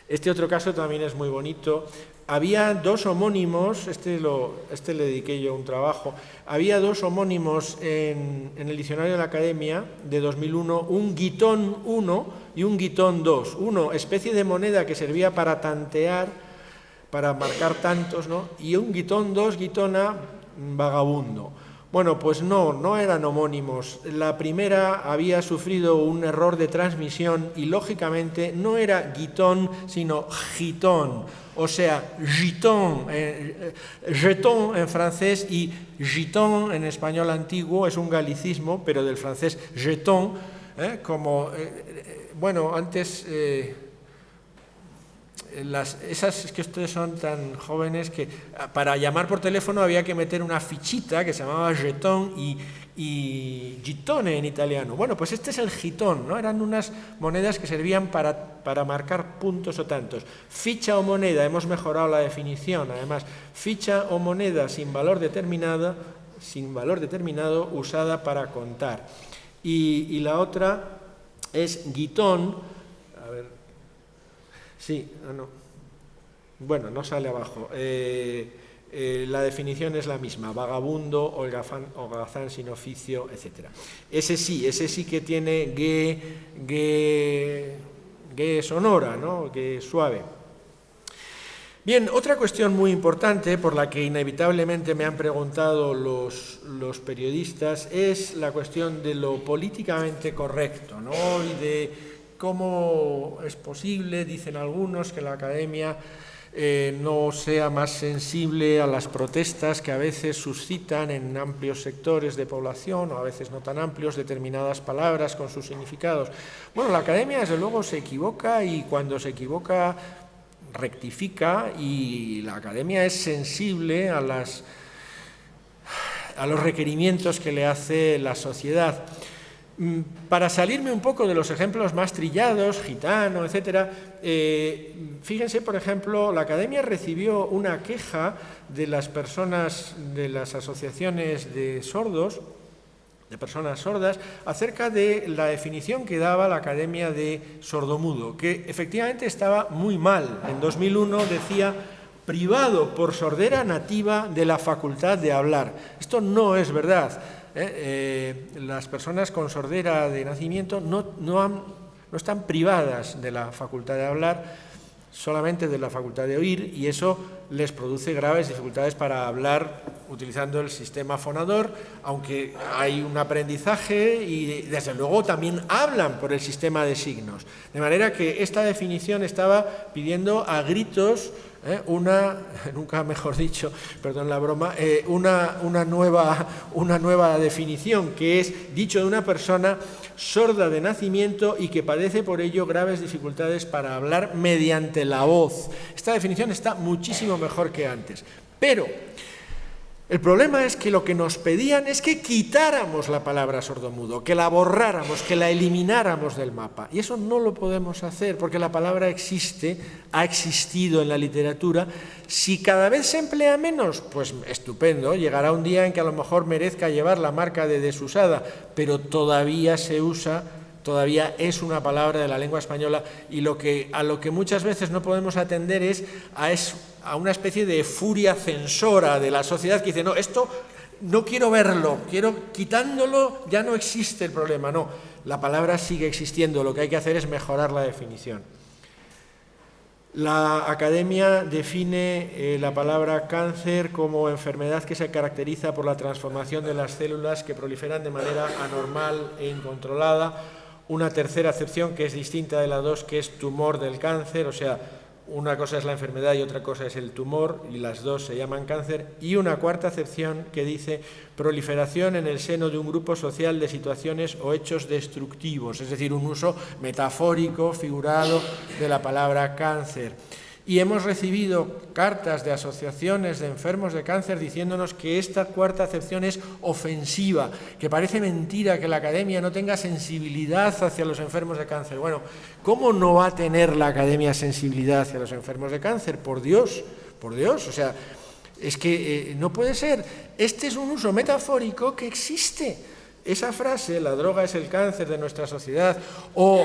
Este otro caso también es muy bonito. Había dos homónimos, este le dediqué yo un trabajo, había dos homónimos en el diccionario de la Academia de 2001, un guitón 1 y un guitón 2. Uno, especie de moneda que servía para tantear, para marcar tantos, ¿no? Y un guitón 2, guitona, vagabundo. Bueno, pues no eran homónimos. La primera había sufrido un error de transmisión y, lógicamente, no era guitón, sino gitón. O sea, giton, jeton en francés y giton en español antiguo es un galicismo, pero del francés jeton, bueno, antes... esas que ustedes son tan jóvenes que para llamar por teléfono había que meter una fichita que se llamaba jetón y gitone en italiano. Bueno, pues este es el gitón, ¿no? Eran unas monedas que servían para marcar puntos o tantos. Ficha o moneda, hemos mejorado la definición, además, ficha o moneda sin valor determinado usada para contar. Y la otra es guitón. A ver. Sí, no. Bueno, no sale abajo. La definición es la misma: vagabundo, holgazán sin oficio, etc. Ese sí que tiene gue sonora, ¿no? Gue suave. Bien, otra cuestión muy importante por la que inevitablemente me han preguntado los periodistas es la cuestión de lo políticamente correcto, ¿no? Y de cómo es posible, dicen algunos, que la Academia no sea más sensible a las protestas que a veces suscitan en amplios sectores de población, o a veces no tan amplios, determinadas palabras con sus significados. Bueno, la Academia desde luego se equivoca, y cuando se equivoca rectifica, y la Academia es sensible a los requerimientos que le hace la sociedad. Para salirme un poco de los ejemplos más trillados, gitano, etcétera, fíjense, por ejemplo, la Academia recibió una queja de las personas, de las asociaciones de sordos, de personas sordas, acerca de la definición que daba la Academia de sordomudo, que efectivamente estaba muy mal. En 2001 decía: privado por sordera nativa de la facultad de hablar. Esto no es verdad. Las personas con sordera de nacimiento no están privadas de la facultad de hablar, solamente de la facultad de oír, y eso les produce graves dificultades para hablar utilizando el sistema fonador, aunque hay un aprendizaje y desde luego también hablan por el sistema de signos. De manera que esta definición estaba pidiendo a gritos nunca mejor dicho, perdón la broma, una nueva definición, que es dicho de una persona sorda de nacimiento y que padece por ello graves dificultades para hablar mediante la voz. Esta definición está muchísimo mejor que antes, pero El problema es que lo que nos pedían es que quitáramos la palabra sordomudo, que la borráramos, que la elimináramos del mapa. Y eso no lo podemos hacer porque la palabra existe, ha existido en la literatura. Si cada vez se emplea menos, pues estupendo, llegará un día en que a lo mejor merezca llevar la marca de desusada, pero todavía se usa, todavía es una palabra de la lengua española, y a lo que muchas veces no podemos atender es a una especie de furia censora de la sociedad que dice, no, esto no quiero verlo, quitándolo ya no existe el problema. No, la palabra sigue existiendo, lo que hay que hacer es mejorar la definición. La Academia define la palabra cáncer como enfermedad que se caracteriza por la transformación de las células que proliferan de manera anormal e incontrolada. Una tercera acepción que es distinta de la 2, que es tumor del cáncer, o sea, una cosa es la enfermedad y otra cosa es el tumor, y las dos se llaman cáncer. Y una cuarta acepción que dice proliferación en el seno de un grupo social de situaciones o hechos destructivos, es decir, un uso metafórico, figurado de la palabra cáncer. Y hemos recibido cartas de asociaciones de enfermos de cáncer diciéndonos que esta cuarta acepción es ofensiva, que parece mentira que la Academia no tenga sensibilidad hacia los enfermos de cáncer. Bueno, ¿cómo no va a tener la Academia sensibilidad hacia los enfermos de cáncer? Por Dios, o sea, es que no puede ser. Este es un uso metafórico que existe. Esa frase, la droga es el cáncer de nuestra sociedad, o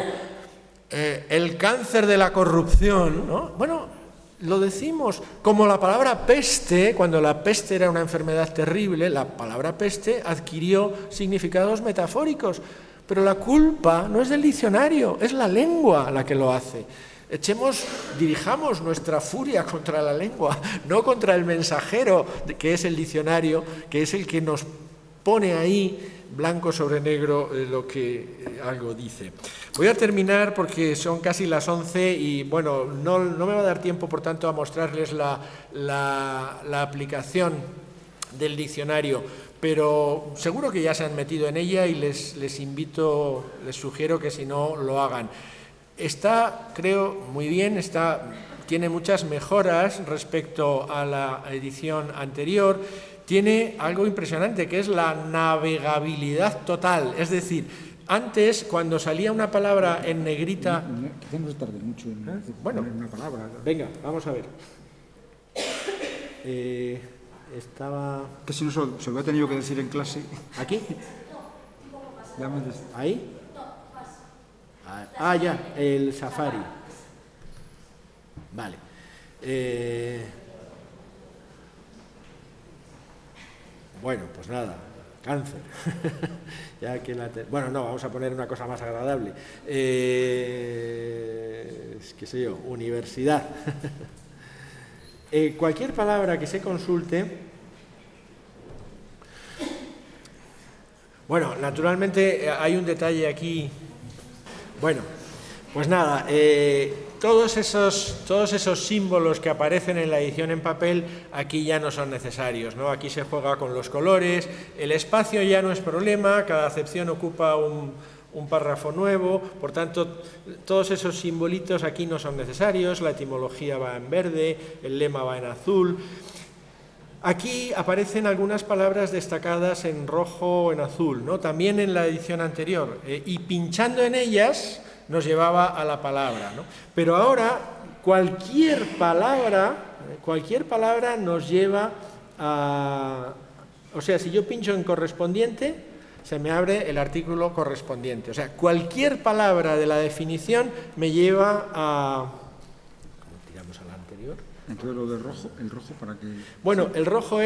el cáncer de la corrupción, ¿no? Bueno, lo decimos como la palabra peste, cuando la peste era una enfermedad terrible, la palabra peste adquirió significados metafóricos, pero la culpa no es del diccionario, es la lengua la que lo hace. Dirijamos nuestra furia contra la lengua, no contra el mensajero, que es el diccionario, que es el que nos pone ahí blanco sobre negro lo que algo dice. Voy a terminar porque son casi las 11 y bueno, no me va a dar tiempo, por tanto, a mostrarles la aplicación del diccionario, pero seguro que ya se han metido en ella y les sugiero que si no lo hagan. Está, creo, muy bien, tiene muchas mejoras respecto a la edición anterior. Tiene algo impresionante, que es la navegabilidad total. Es decir, antes, cuando salía una palabra en negrita... Quizá no se tarde mucho en bueno, una palabra. Venga, vamos a ver. Estaba... Que si no se lo hubiera tenido que decir en clase. ¿Aquí? ¿Ahí? Ah, ya, el Safari. Vale. Bueno, pues nada, cáncer. Ya que bueno, no, vamos a poner una cosa más agradable. Qué sé yo, universidad. Cualquier palabra que se consulte. Bueno, naturalmente hay un detalle aquí. Bueno, pues nada, todos esos símbolos que aparecen en la edición en papel aquí ya no son necesarios, ¿no? Aquí se juega con los colores, el espacio ya no es problema, cada acepción ocupa un párrafo nuevo, por tanto, todos esos simbolitos aquí no son necesarios, la etimología va en verde, el lema va en azul. Aquí aparecen algunas palabras destacadas en rojo o en azul, ¿no? También en la edición anterior, y pinchando en ellas nos llevaba a la palabra, ¿no? Pero ahora cualquier palabra nos lleva a... O sea, si yo pincho en correspondiente, se me abre el artículo correspondiente. O sea, cualquier palabra de la definición me lleva a... ¿Cómo tiramos a la anterior? Entonces lo del rojo, el rojo para que... Bueno, el rojo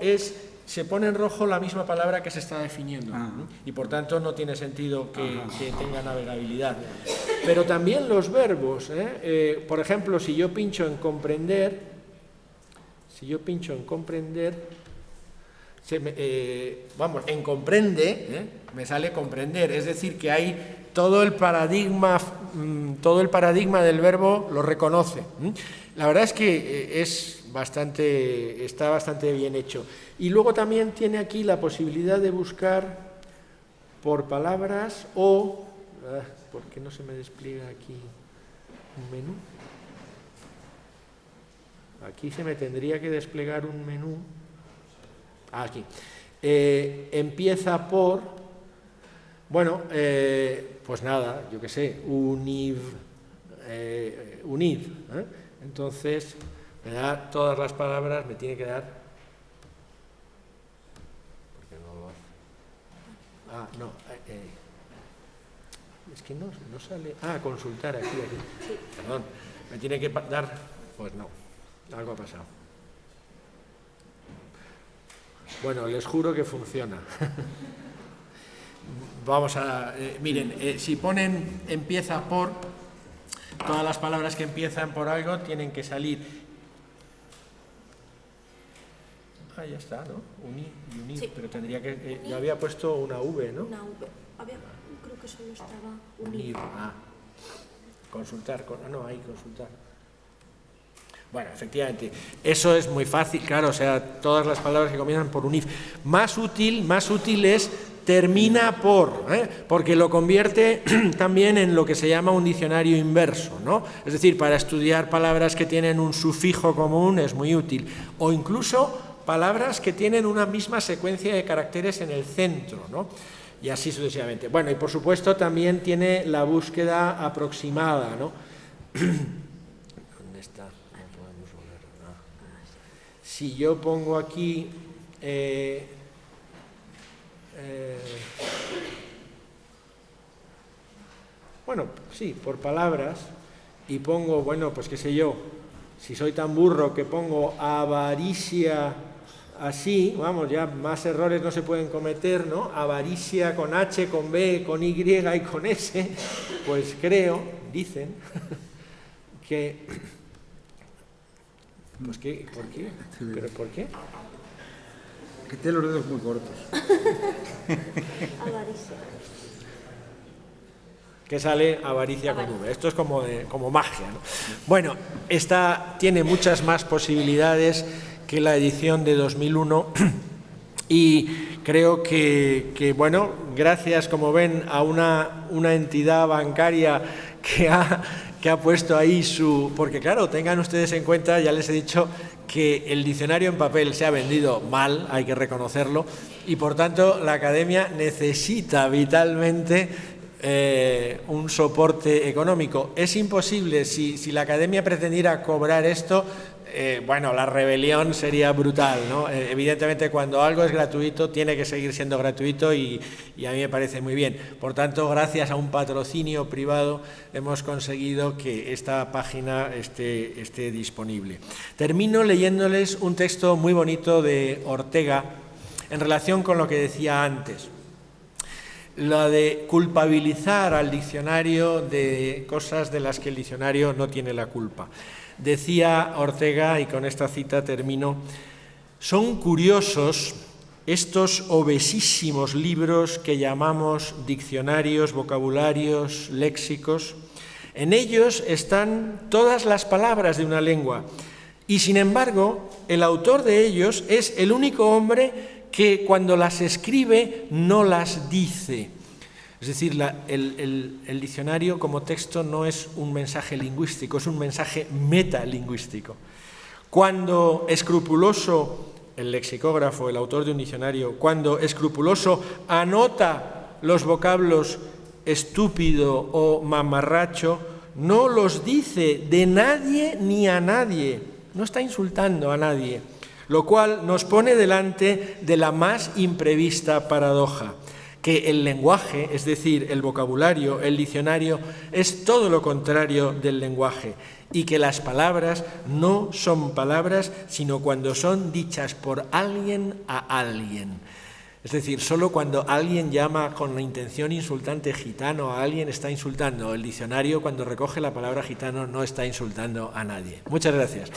es se pone en rojo la misma palabra que se está definiendo, ¿no? Y por tanto no tiene sentido que tenga navegabilidad. Pero también los verbos, por ejemplo, si yo pincho en comprender, en comprende, me sale comprender, es decir, que hay todo el paradigma del verbo lo reconoce. La verdad es que está bastante bien hecho. Y luego también tiene aquí la posibilidad de buscar por palabras o... ¿Por qué no se me despliega aquí un menú? aquí se me tendría que desplegar un menú. Aquí. Empieza por, bueno, pues nada, yo qué sé, unid. Entonces, me da todas las palabras, me tiene que dar. ¿Por qué no lo hace? Ah, no. Es que no sale. Ah, consultar aquí. Perdón, me tiene que dar. Pues no, algo ha pasado. Bueno, les juro que funciona. Vamos a... miren, si ponen empieza por, todas las palabras que empiezan por algo tienen que salir. Ah, ya está, ¿no? Unir, sí. Pero tendría que... yo había puesto una V, ¿no? Una V. Creo que solo estaba unir. Ah, consultar. No, ahí consultar. Bueno, efectivamente, eso es muy fácil, claro, o sea, todas las palabras que comienzan por unir. Más útil es termina por, porque lo convierte también en lo que se llama un diccionario inverso, ¿no? Es decir, para estudiar palabras que tienen un sufijo común es muy útil, o incluso palabras que tienen una misma secuencia de caracteres en el centro, ¿no? Y así sucesivamente. Bueno, y por supuesto también tiene la búsqueda aproximada, ¿no? ¿Dónde está? No podemos volver. Ah. Si yo pongo aquí... bueno, sí, por palabras, y pongo, bueno, pues qué sé yo, si soy tan burro que pongo avaricia así, vamos, ya más errores no se pueden cometer, ¿no? Avaricia con H, con B, con Y y con S, pues creo, dicen, que... Pues ¿qué? ¿Por qué? ¿Pero por qué? Que tiene los dedos muy cortos. Avaricia. Que sale avaricia con V. Esto es como magia, ¿no? Bueno, esta tiene muchas más posibilidades que la edición de 2001 y creo que bueno, gracias, como ven, a una entidad bancaria que ha puesto ahí su... Porque claro, tengan ustedes en cuenta, ya les he dicho, que el diccionario en papel se ha vendido mal, hay que reconocerlo, y por tanto la Academia necesita vitalmente un soporte económico. Es imposible, si la Academia pretendiera cobrar esto, bueno, la rebelión sería brutal, ¿no? Evidentemente, cuando algo es gratuito, tiene que seguir siendo gratuito y a mí me parece muy bien. Por tanto, gracias a un patrocinio privado, hemos conseguido que esta página esté disponible. Termino leyéndoles un texto muy bonito de Ortega en relación con lo que decía antes. La de culpabilizar al diccionario de cosas de las que el diccionario no tiene la culpa. Decía Ortega, y con esta cita termino, son curiosos estos obesísimos libros que llamamos diccionarios, vocabularios, léxicos. En ellos están todas las palabras de una lengua y, sin embargo, el autor de ellos es el único hombre que cuando las escribe no las dice. Es decir, el diccionario como texto no es un mensaje lingüístico, es un mensaje metalingüístico. Cuando escrupuloso, el lexicógrafo, el autor de un diccionario, cuando escrupuloso anota los vocablos estúpido o mamarracho, no los dice de nadie ni a nadie, no está insultando a nadie, lo cual nos pone delante de la más imprevista paradoja, que el lenguaje, es decir, el vocabulario, el diccionario, es todo lo contrario del lenguaje y que las palabras no son palabras, sino cuando son dichas por alguien a alguien. Es decir, solo cuando alguien llama con la intención insultante gitano a alguien está insultando. El diccionario, cuando recoge la palabra gitano, no está insultando a nadie. Muchas gracias.